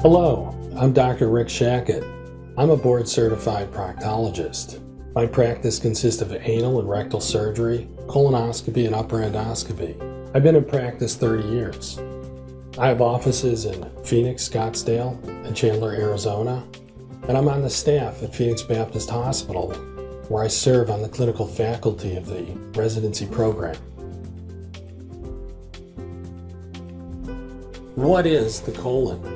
Hello, I'm Dr. Rick Shacket. I'm a board-certified proctologist. My practice consists of anal and rectal surgery, colonoscopy, and upper endoscopy. I've been in practice 30 years. I have offices in Phoenix, Scottsdale, and Chandler, Arizona, and I'm on the staff at Phoenix Baptist Hospital, where I serve on the clinical faculty of the residency program. What is the colon?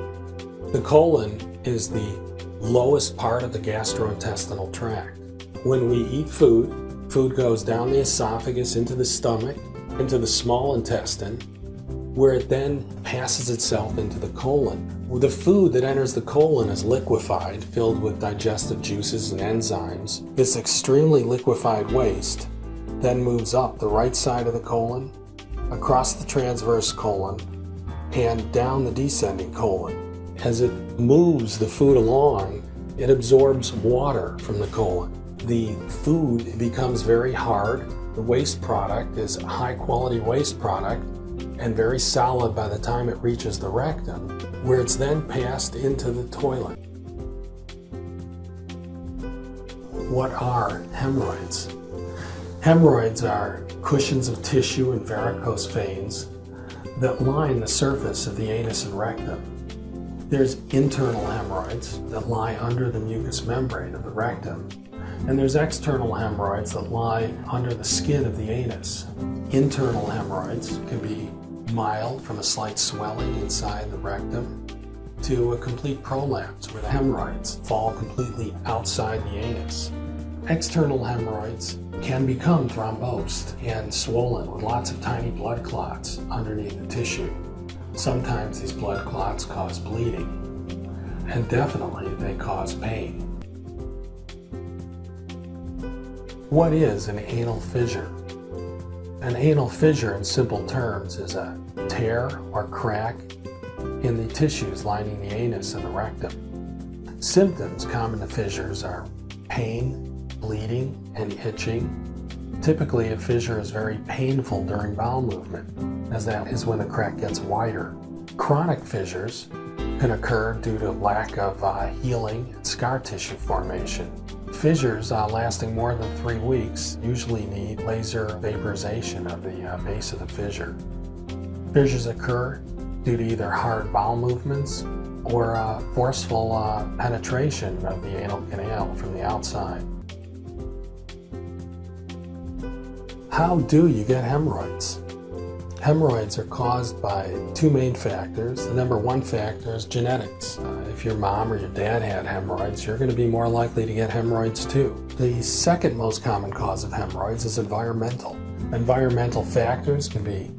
The colon is the lowest part of the gastrointestinal tract. When we eat food, food goes down the esophagus into the stomach, into the small intestine, where it then passes itself into the colon. The food that enters the colon is liquefied, filled with digestive juices and enzymes. This extremely liquefied waste then moves up the right side of the colon, across the transverse colon, and down the descending colon. As it moves the food along, it absorbs water from the colon. The food becomes very hard. The waste product is a high-quality waste product and very solid by the time it reaches the rectum, where it's then passed into the toilet. What are hemorrhoids? Hemorrhoids are cushions of tissue and varicose veins that line the surface of the anus and rectum. There's internal hemorrhoids that lie under the mucous membrane of the rectum, and there's external hemorrhoids that lie under the skin of the anus. Internal hemorrhoids can be mild, from a slight swelling inside the rectum to a complete prolapse where the hemorrhoids fall completely outside the anus. External hemorrhoids can become thrombosed and swollen with lots of tiny blood clots underneath the tissue. Sometimes these blood clots cause bleeding, and definitely they cause pain. What is an anal fissure? An anal fissure, in simple terms, is a tear or crack in the tissues lining the anus and the rectum. Symptoms common to fissures are pain, bleeding, and itching. Typically, a fissure is very painful during bowel movement, as that is when the crack gets wider. Chronic fissures can occur due to lack of healing and scar tissue formation. Fissures lasting more than 3 weeks usually need laser vaporization of the base of the fissure. Fissures occur due to either hard bowel movements or forceful penetration of the anal canal from the outside. How do you get hemorrhoids? Hemorrhoids are caused by 2 main factors. The number 1 factor is genetics. If your mom or your dad had hemorrhoids, you're going to be more likely to get hemorrhoids too. The second most common cause of hemorrhoids is environmental. Environmental factors can be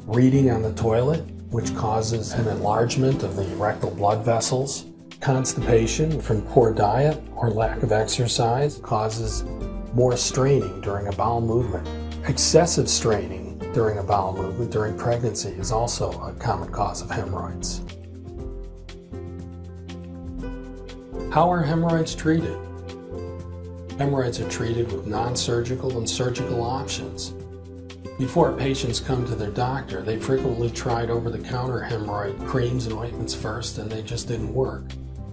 reading on the toilet, which causes an enlargement of the rectal blood vessels. Constipation from poor diet or lack of exercise causes more straining during a bowel movement. Excessive straining during a bowel movement during pregnancy is also a common cause of hemorrhoids. How are hemorrhoids treated? Hemorrhoids are treated with non-surgical and surgical options. Before patients come to their doctor, they frequently tried over-the-counter hemorrhoid creams and ointments first, and they just didn't work.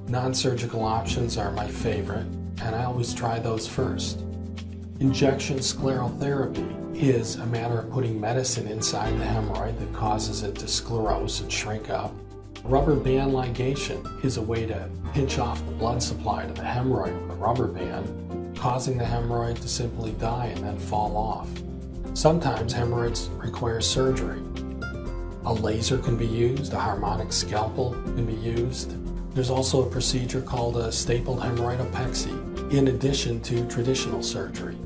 Non-surgical options are my favorite, and I always try those first. Injection sclerotherapy is a matter of putting medicine inside the hemorrhoid that causes it to sclerose and shrink up. Rubber band ligation is a way to pinch off the blood supply to the hemorrhoid with a rubber band, causing the hemorrhoid to simply die and then fall off. Sometimes hemorrhoids require surgery. A laser can be used, a harmonic scalpel can be used. There's also a procedure called a stapled hemorrhoidopexy, in addition to traditional surgery.